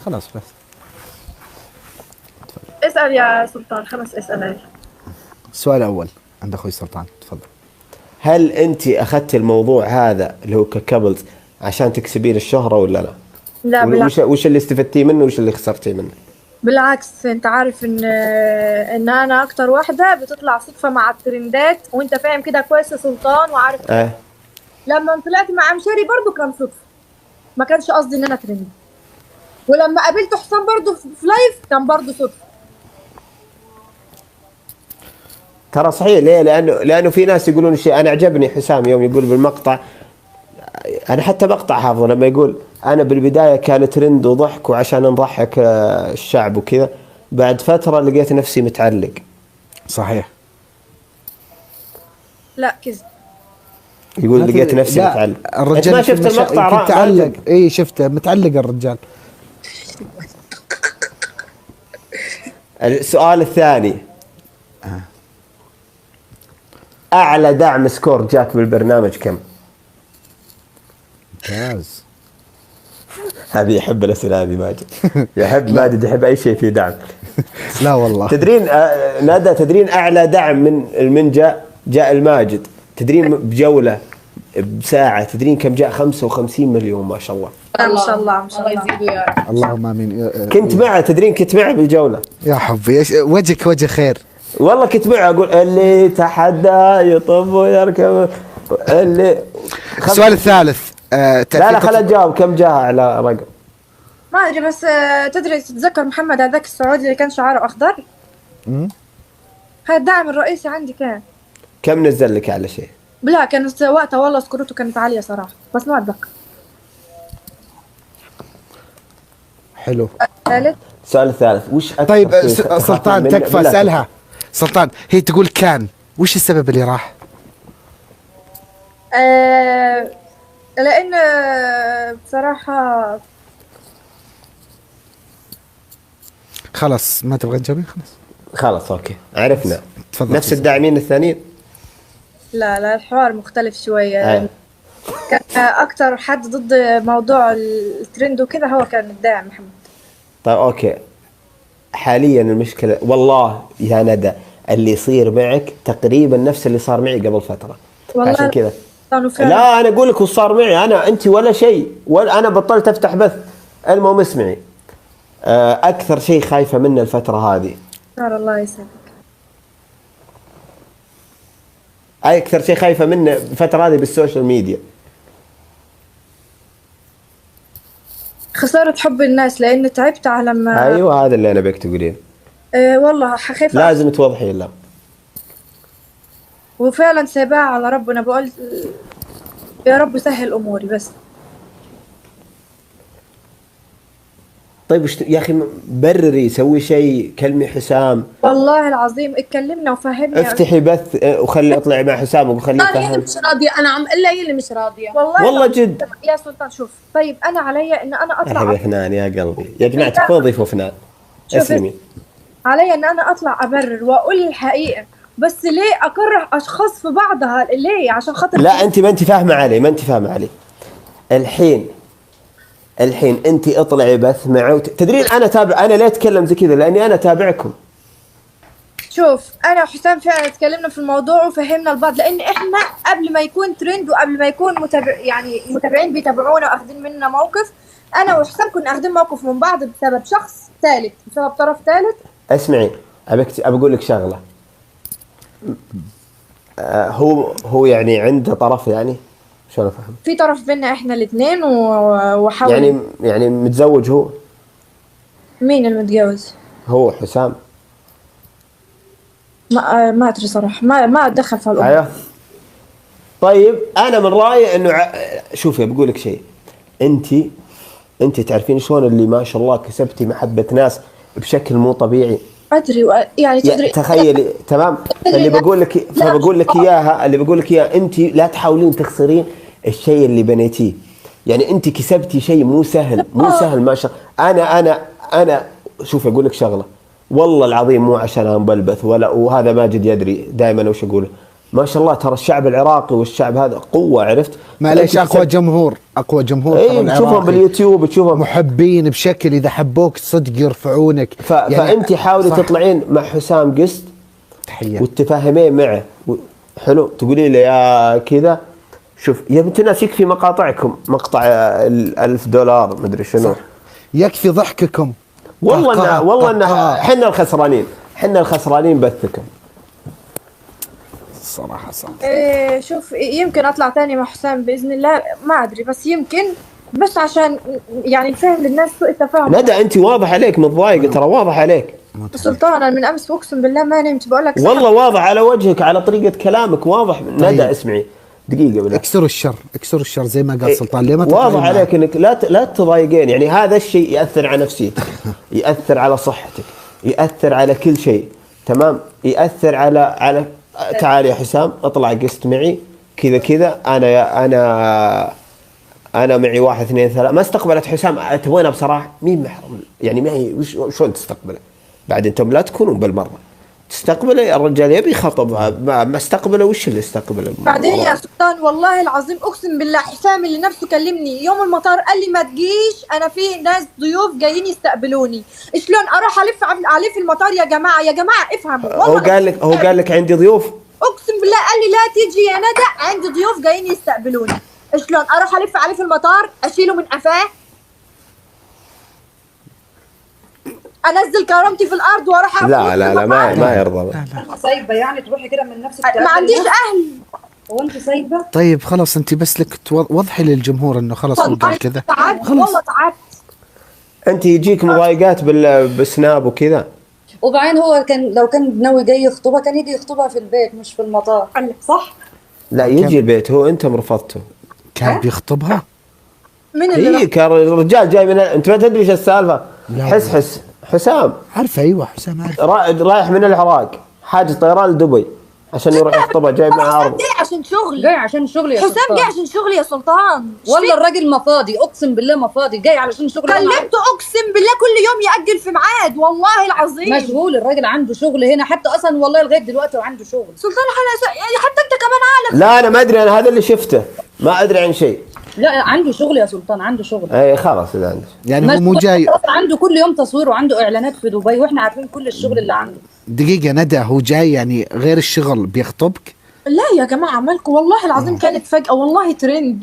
خلاص بس. اسأل يا سلطان، 5 اسئلة. السؤال الأول عند أخوي سلطان، تفضل. هل أنت أخذت الموضوع هذا اللي هو ككابلز عشان تكسبين الشهرة ولا لا؟ لا بالعكس. وش اللي استفدتيه منه وش اللي خسرتيه منه؟ بالعكس، انت عارف ان انا اكتر واحدة بتطلع صدفة مع الترندات، وانت فاهم كده كويس يا سلطان وعارف. لما طلعت مع مشاري برضو كان صدفة، ما كانش قصدي ان انا ترند. ولما قابلت حسام برضو في لايف كان برضو صدفة. ترى صحيح. ليه؟ لأنه في ناس يقولون شيء. أنا عجبني حسام يوم يقول بالمقطع، أنا حتى مقطع حافظه لما يقول أنا بالبداية كان ترند وضحك وعشان نضحك الشعب وكذا، بعد فترة لقيت نفسي متعلق. صحيح. لا كذب. يقول لقيت نفسي متعلق. الرجال ما شفت المقطع؟ متعلق. اي شفته متعلق الرجال. السؤال الثاني، أعلى دعم سكور جاك بالبرنامج كم؟ ممتاز. هذه يحب الأسئلة هذه ماجد. يحب ماجد، يحب أي شيء فيه دعم. لا والله. تدرين ندى، تدرين أعلى دعم من جاء الماجد، تدرين بجولة بساعة، تدرين كم جاء؟ 55 مليون ما شاء الله. ما شاء الله ما شاء الله يزيدوا يا رب. اللهم امين. كنت معه، تدرين كنت معه بالجولة يا حبي. وجهك وجه خير والله. كنت معه أقول اللي تحدى يطب ويركب اللي. السؤال الثالث. لا خلينا نجاوب. كم جاء على رقم؟ ما ادري، بس تدري تتذكر محمد هذاك السعودي اللي كان شعاره اخضر؟ هذا الدعم الرئيسي عندي. كم نزل لك على شيء؟ بلا كانت وقتها والله سكروته كانت عالية صراحة، بس ما اتذكر. حلو. السؤال الثالث وش أكثر؟ طيب سلطان تكفى اسألها. سلطان هي تقول كان، وش السبب اللي راح؟ لأن بصراحة خلاص ما تبغى تجاوبين. خلاص اوكي عرفنا. تفضل. نفس الداعمين الثانيين؟ لا الحوار مختلف شوية. كان أكتر حد ضد موضوع الترند وكذا هو كان الداعم محمد. طيب اوكي. حاليا المشكلة والله يا ندى اللي يصير معك تقريبا نفس اللي صار معي قبل فترة. والله عشان كذا لا انا اقول لك وش صار معي. انت ولا شيء، ولا انا بطلت افتح بث. المهم اسمعي، اكثر شيء خايفة منه الفترة هذه. الله يسعدك. اكثر شيء خايفة منه الفترة هذه بالسوشيال ميديا. خسارة حب الناس، لأن تعبت على ما. ايوه هذا اللي انا بك تقولين. والله خايفة. لازم توضحي له. وفعلا سايباها على ربنا، بقول يا رب سهل اموري بس. طيب يا اخي برري، سوي شيء، كلمي حسام. والله العظيم اتكلمنا وفهمنا. افتحي بث وخلي اطلعي مع حسام وخليه يفهم. هي مش راضيه، انا عم الا هي اللي مش راضيه. والله جد يا سلطان شوف، طيب انا علي ان انا اطلع. يا فنان يا قلبي يا جماعه، تكون ضيفوا فنان. اسلمي. علي ان انا اطلع ابرر واقول الحقيقه، بس ليه اكره اشخاص في بعضها؟ ليه؟ عشان خاطر لا انت ما انت فاهمه علي، ما انت فاهمه علي. الحين انت اطلعي بث معه. تدرين انا تابع، انا ليه اتكلم زي كذا؟ لاني انا تابعكم. شوف انا وحسام فعلا اتكلمنا في الموضوع وفهمنا البعض، لان احنا قبل ما يكون ترند وقبل ما يكون متابعين بيتابعونا واخدين مننا موقف، انا وحسام كنا اخدين موقف من بعض بسبب شخص ثالث، بسبب طرف ثالث. اسمعي ابى اقول لك شغله. هو يعني عنده طرف، يعني شلون افهم؟ في طرف بيننا احنا الاثنين وحاول يعني متزوج هو؟ مين المتجوز؟ هو حسام. ما ادري صراحه، ما اتدخل في الامور. ايوه طيب انا من رايي انه شوفي بقول لك شيء. انت تعرفين شلون اللي ما شاء الله كسبتي محبه ناس بشكل مو طبيعي. ادري يعني تدري. تخيلي تمام. اللي بقول لك اياها انت لا تحاولين تخسرين الشيء اللي بنيتيه. يعني انت كسبتي شيء مو سهل ما شاء. انا شوف اقول لك شغله والله العظيم، مو عشان انا بلبث ولا، وهذا ماجد يدري دائما وش اقوله. ما شاء الله ترى الشعب العراقي والشعب هذا قوه، عرفت؟ معليش اقوى جمهور ترى اي تشوفهم العراقي. باليوتيوب تشوفهم محبين بشكل، اذا حبوك صدق يرفعونك. فانت حاولي تطلعين مع حسام قسط تحيه وتتفاهمين معه حلو، تقولي له يا كذا شوف يا بنت الناس يكفي مقاطعكم، مقطع $1000 مدري شنو، يكفي ضحككم. والله ان احنا الخسرانين بثكم الصراحه صح. شوف يمكن اطلع تاني مع حسام باذن الله، ما ادري بس يمكن، بس عشان يعني نفهم للناس سوء التفاهم. ندى انت واضح عليك متضايقه، ترى واضح عليك. سلطان انا من امس اقسم بالله ما نمت، بقول لك والله واضح على وجهك، على طريقه كلامك واضح. ندى اسمعي دقيقه بالله، اكسروا الشر زي ما قال سلطان. ليه ما واضح عليك انك لا تضايقين، يعني هذا الشيء ياثر على نفسيتك، ياثر على صحتك، ياثر على كل شيء، تمام؟ ياثر على تعال يا حسام اطلع قسط معي كذا انا معي 1 2 3. ما استقبلت حسام تبغينا بصراحه مين محرم يعني، ما هي شلون تستقبله؟ بعد انتم لا تكونون بالمره تستقبله، الرجال يبي خطب ما استقبله، وش اللي استقبله؟ بعدين يا سلطان والله العظيم اقسم بالله حسام اللي نفسه كلمني يوم المطار قال لي ما تجيش، انا في ناس ضيوف جايين يستقبلوني، شلون اروح الف عليه في المطار؟ يا جماعه افهموا. هو قال لك عندي ضيوف، اقسم بالله قال لي لا تيجي يا ندى عندي ضيوف جايين يستقبلوني، شلون اروح الف عليه في المطار اشيله من قفاه؟ انزل كرامتي في الارض واروح لا ما يرضى. سايبه يعني تروحي كده من نفسك؟ ما عنديش اهل. هو انت سايبه؟ طيب خلاص انت بس لك وضحي للجمهور انه خلاص هو قال كذا. والله تعبت. انت يجيك مضايقات بالسناب وكذا؟ وبعدين هو لو كان ناوي جاي يخطبها كان يجي يخطبها في البيت مش في المطار، صح؟ لا يجي البيت، هو انتم رفضتوا. كان بيخطبها؟ من اللي كان الرجال جاي من انت ما تدري ايش السالفه؟ حس حسام عارفه. ايوه حسام عارف. رايح من العراق حاجز طيران لدبي عشان يروح يخطبها، جايب معه عرض. جاي عشان شغل. جاي عشان شغل يا سلطان. حسام جاي عشان شغل يا سلطان. والله الراجل ما فاضي، اقسم بالله ما فاضي، جاي علشان شغل. كلمته اقسم بالله كل يوم ياجل في ميعاد، والله العظيم مشغول الراجل، عنده شغل هنا حتى اصلا والله لغايه دلوقتي وعنده شغل. سلطان يعني حتى انت كمان عارف. لا انا ما ادري، انا هذا اللي شفته، ما ادري عن شيء. لا عنده شغل يا سلطان، عنده شغل. اي خلاص اذا عنده يعني هو مو جاي. عنده كل يوم تصوير وعنده اعلانات في دبي واحنا عارفين كل الشغل اللي عنده. دقيقه ندى، هو جاي يعني غير الشغل بيخطبك؟ لا يا جماعه مالكم، والله العظيم كانت فجاه، والله ترند.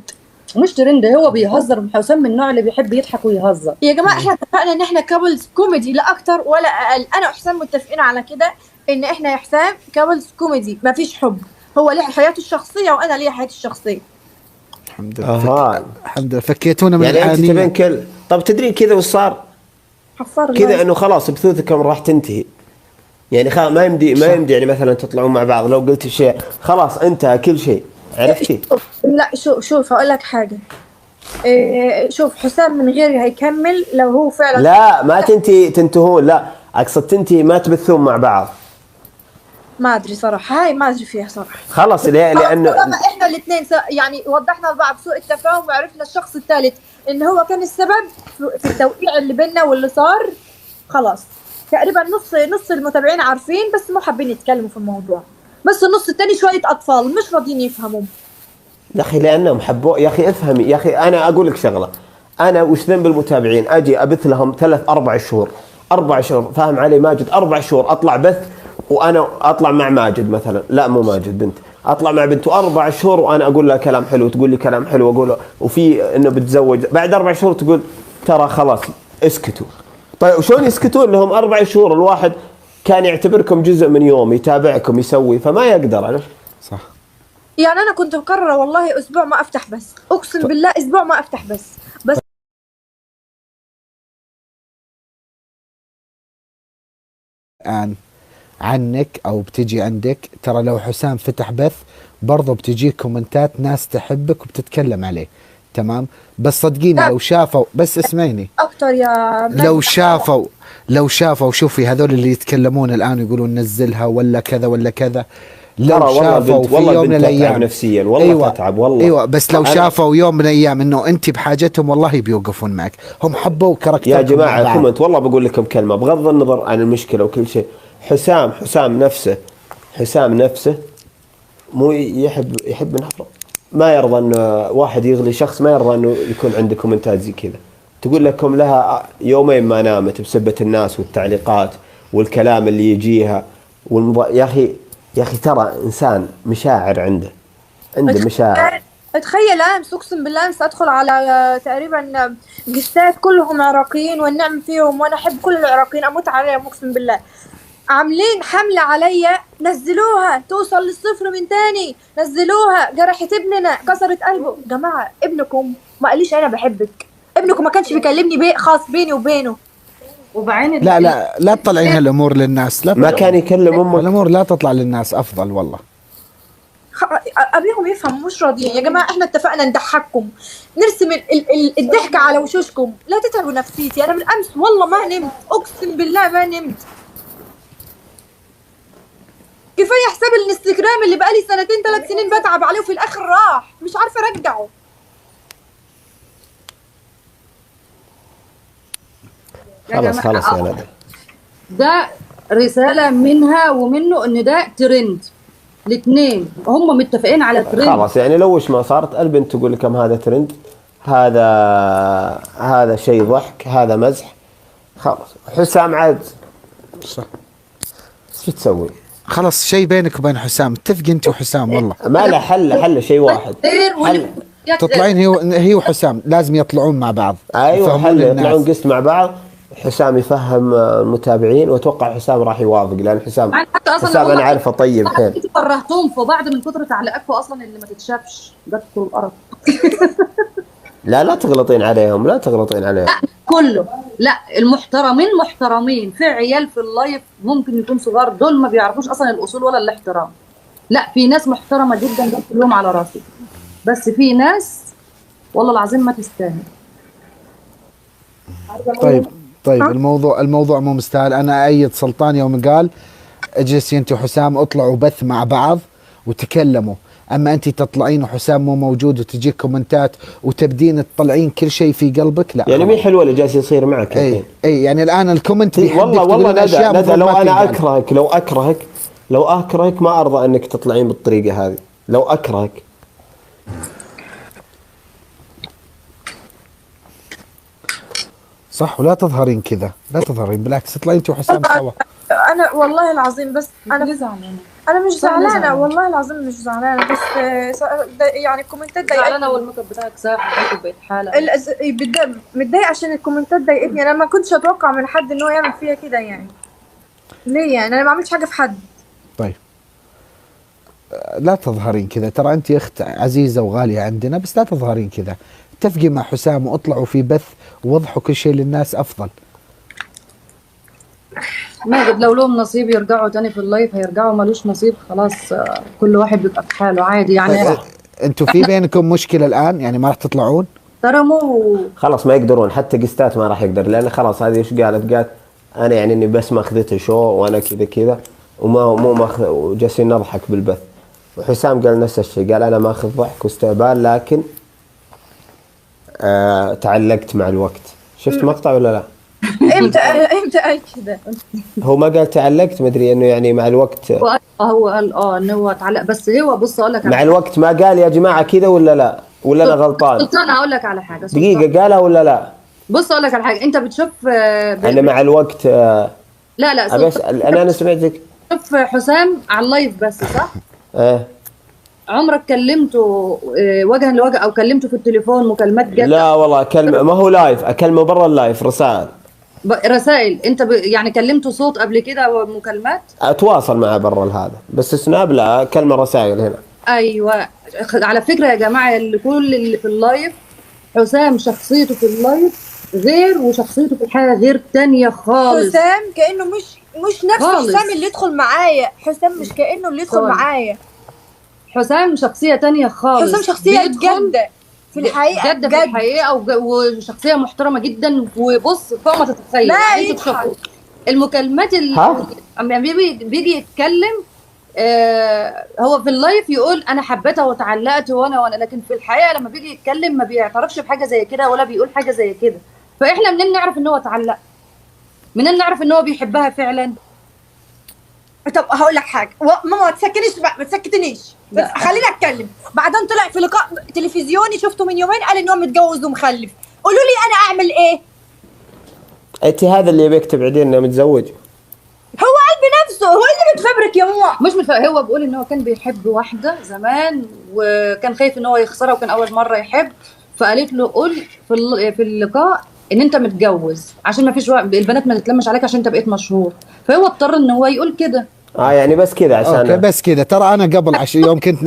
مش ترند، هو بيهزر. حسام من النوع اللي بيحب يضحك ويهزر. يا جماعه احنا اتفقنا ان احنا كابلز كوميدي، لا اكتر ولا اقل. انا وحسام متفقين على كده ان احنا يا حسام كابلز كوميدي، مفيش حب. هو ليه حياته الشخصيه وانا ليه حياتي الشخصيه. الحمد لله. الحمد لله فكيتونا من يعني انت تبين كل. طب تدري كذا وش صار؟ كذا انه خلاص بثوثكم راح تنتهي، يعني ما يمدي يعني مثلا تطلعون مع بعض، لو قلت شيء خلاص انتهى كل شيء، عرفتي؟ لا شوف هقول لك حاجه. شوف حسام من غيري هيكمل لو هو فعلا. لا ما تنتهون، لا اقصد تنتهي ما تبثون مع بعض. ما ادري صراحه، هاي ما ادري فيها صراحه. خلاص لانه احنا الاثنين يعني وضحنا لبعض سوء التفاهم وعرفنا الشخص الثالث ان هو كان السبب في التوقيع اللي بيننا واللي صار. خلاص تقريبا نص المتابعين عارفين بس مو حابين يتكلموا في الموضوع، بس النص الثاني شويه اطفال مش راضيين يفهموا. يا اخي لانهم حبوا. يا اخي افهمي، يا اخي انا اقول لك شغله، انا وش ذنب المتابعين اجي ابث لهم 3-4 شهور 4 شهور، فاهم علي ماجد؟ 4 شهور اطلع بث وانا اطلع مع ماجد مثلا، لا مو ماجد، بنت، اطلع مع بنت 4 شهور وانا اقول لها كلام حلو تقول لي كلام حلو، اقول وفي انه بتزوج، بعد 4 شهور تقول ترى خلاص اسكتوا. طيب وشلون يسكتون لهم 4 شهور؟ الواحد كان يعتبركم جزء من يوم، يتابعكم يسوي، فما يقدر. عرفت؟ صح. يعني انا كنت مقرره والله اسبوع ما افتح، بس اقسم بالله اسبوع ما افتح بس الآن عنك أو بتجي عندك، ترى لو حسام فتح بث برضو بتجي كومنتات ناس تحبك وبتتكلم عليه، تمام؟ بس صدقيني لو شافوا، بس اسمعيني اكتر يا لو شافوا شوفي هذول اللي يتكلمون الآن يقولون نزلها ولا كذا ولا كذا، لو شافوا في يوم من الايام نفسيا والله أيوة تتعب والله. ايوه بس لو شافوا يوم من الايام انه انت بحاجتهم والله بيوقفون معك، هم حبوا كاركتركم يا جماعه. كومنت والله بقول لكم كلمه بغض النظر عن المشكله وكل شيء، حسام نفسه مو يحب النفر، ما يرضى انه واحد يغلي شخص، ما يرضى انه يكون عنده كومنتات زي كذا. تقول لكم لها يومين ما نامت بسبة الناس والتعليقات والكلام اللي يجيها يا اخي ترى انسان مشاعر، عنده مشاعر. تخيل امس، اقسم بالله امس ادخل على تقريبا جستات كلهم عراقيين والنعم فيهم، وانا احب كل العراقيين، اموت عليهم اقسم بالله. عاملين حملة عليا، نزلوها توصل للصفر من تاني، نزلوها جرحت ابننا كسرت قلبه. جماعة ابنكم ما قاليش انا بحبك، ابنكم ما كانش بيكلمني خاص بيني وبينه. وبعين لا تطلعين هالامور للناس، لا ما كان يكلم امك. الامور لا تطلع للناس افضل والله. ابيهم يفهموا، مش راضيين يا جماعه. احنا اتفقنا نضحككم، نرسم الضحكه على وشوشكم، لا تتعبوا نفسيتي. انا بالامس والله ما نمت، اقسم بالله ما نمت. كفايه حساب الانستجرام اللي بقالي 2 3 سنين بتعب عليه وفي الاخر راح، مش عارفه ارجعه. خلاص يا ندى، ده رساله منها ومنه ان ده ترند، الاثنين هم متفقين على ترند. خلاص يعني لو ما صارت البنت تقول لكم هذا ترند، هذا شيء ضحك، هذا مزح. خلاص حسام عاد صح، شو تسوي؟ خلاص شيء بينك وبين حسام، اتفق انت وحسام والله. ما له حل شيء واحد. تطلعين هي وحسام لازم يطلعون مع بعض. ايوه حل، يطلعون قسط مع بعض، حسام يفهم المتابعين، واتوقع حسام راح يوافق، لان حسام انا عارفه طيب حيل. انتوا كرهتوهم في بعض من كثر تعليقاتكم اصلا اللي ما تتشافش، جاتكم القرف. لا تغلطين عليهم، كله لا، المحترمين محترمين، في عيال في اللايف ممكن يكون صغار، دول ما بيعرفوش اصلا الاصول ولا الاحترام. لا في ناس محترمه جدا، ده كلهم على راسي، بس في ناس والله العظيم ما تستاهل. طيب الموضوع مو مستاهل. انا ايد سلطان يوم قال اجلسي انت وحسام اطلعوا بث مع بعض وتكلموا، اما انت تطلعين وحسام مو موجود وتجيك كومنتات وتبدين تطلعين كل شيء في قلبك، لا يعني مي حلوه اللي جالس يصير معك. اي يعني الان الكومنت والله ندى لو اكرهك ما ارضى انك تطلعين بالطريقه هذه. لو اكرهك صح، ولا تظهرين كذا، لا تظهرين، بالعكس تطلعين انت وحسام سوا. انا والله العظيم بس انا مش زعلانه، والله العظيم مش زعلانه، بس يعني الكومنتات ضايقتني. انا والميك اب بتاعك ساح بقيت حاله متضايقه عشان الكومنتات ضايقتني. انا ما كنتش اتوقع من حد ان هو يعمل فيها كده يعني. ليه يعني؟ انا ما عملتش حاجه في حد. طيب لا تظهرين كذا، ترى انت اخت عزيزه وغاليه عندنا، بس لا تظهرين كذا. اتفقي مع حسام واطلعوا في بث ووضحوا كل شيء للناس افضل. ماجد لو لهم نصيب يرجعوا تاني في اللايف هيرجعوا، مالوش نصيب خلاص، كل واحد بيبقى في حاله عادي يعني. انتوا في بينكم مشكله الان يعني ما راح تطلعون؟ ترى مو خلاص ما يقدرون، حتى قستات ما راح يقدر، لان خلاص هذه ايش قالت انا يعني اني بس ماخذته شو وانا كذا مو ماخذ، وجالسين نضحك بالبث. وحسام قال نفس الشيء، قال انا ماخذ ضحك واستهبال، لكن تعلقت مع الوقت. شفت مقطع ولا لا؟ امتى قال كده؟ هو ما قال تعلقت، مدري انه يعني مع الوقت. هو قال انه هو تعلق، بس هو بص اقول لك مع الوقت ما قال يا جماعه كذا ولا لا؟ ولا انا غلطان؟ سلطان اقول لك على حاجه، دقيقه قالها ولا لا؟ بص اقول لك على حاجه، انت بتشوف انا مع الوقت لا بس انا سمعتك شوف حسام على اللايف بس صح؟ عمرك كلمته وجها لوجه او كلمته في التليفون مكالمات جد؟ لا والله ما هو لايف، اكلمه برا اللايف رسائل. انت يعني كلمته صوت قبل كده ومكالمات؟ اتواصل معه برا هذا، بس سناب لا، كلمه رسائل هنا. ايوه على فكره يا جماعه، كل اللي في اللايف حسام شخصيته في اللايف غير وشخصيته في الحياه غير تانية خالص. حسام كانه مش نفس حسام اللي يدخل معايا، حسام مش كانه اللي يدخل معايا. حسام شخصية تانية خالص، حسام شخصية جد في الحقيقة، جد في الحقيقة، وشخصية محترمة جدا، وبص فوق ما تتخيل. انت تشوفوا المكالمات اللي بيجي يتكلم هو في اللايف يقول انا حبيتها وتعلقت وانا لكن في الحقيقة لما بيجي يتكلم ما بيعترفش بحاجة زي كده ولا بيقول حاجة زي كده. فاحنا منين نعرف ان هو تعلق؟ منين نعرف ان هو بيحبها فعلا؟ طب هقول لك حاجه، ماما ما تسكتنيش بقى، ما تسكتنيش، خليني اتكلم. بعدين طلع في لقاء تلفزيوني شفته من يومين قال ان هو متجوز ومخلف. قولوا لي انا اعمل ايه؟ انت هذا اللي يبيك تبعدين انه متزوج؟ هو قال بنفسه، هو اللي متفبرك يا ماما. مش متفبرك، هو بيقول ان هو كان بيحب واحده زمان وكان خايف ان هو يخسرها وكان اول مره يحب، فقالت له قول في اللقاء ان انت متجوز عشان ما فيش البنات ما تتلمش عليك عشان انت بقيت مشهور، فهو اضطر ان هو يقول كده. يعني بس كذا عشان اوكي بس كذا. ترى انا قبل 10 يوم كنت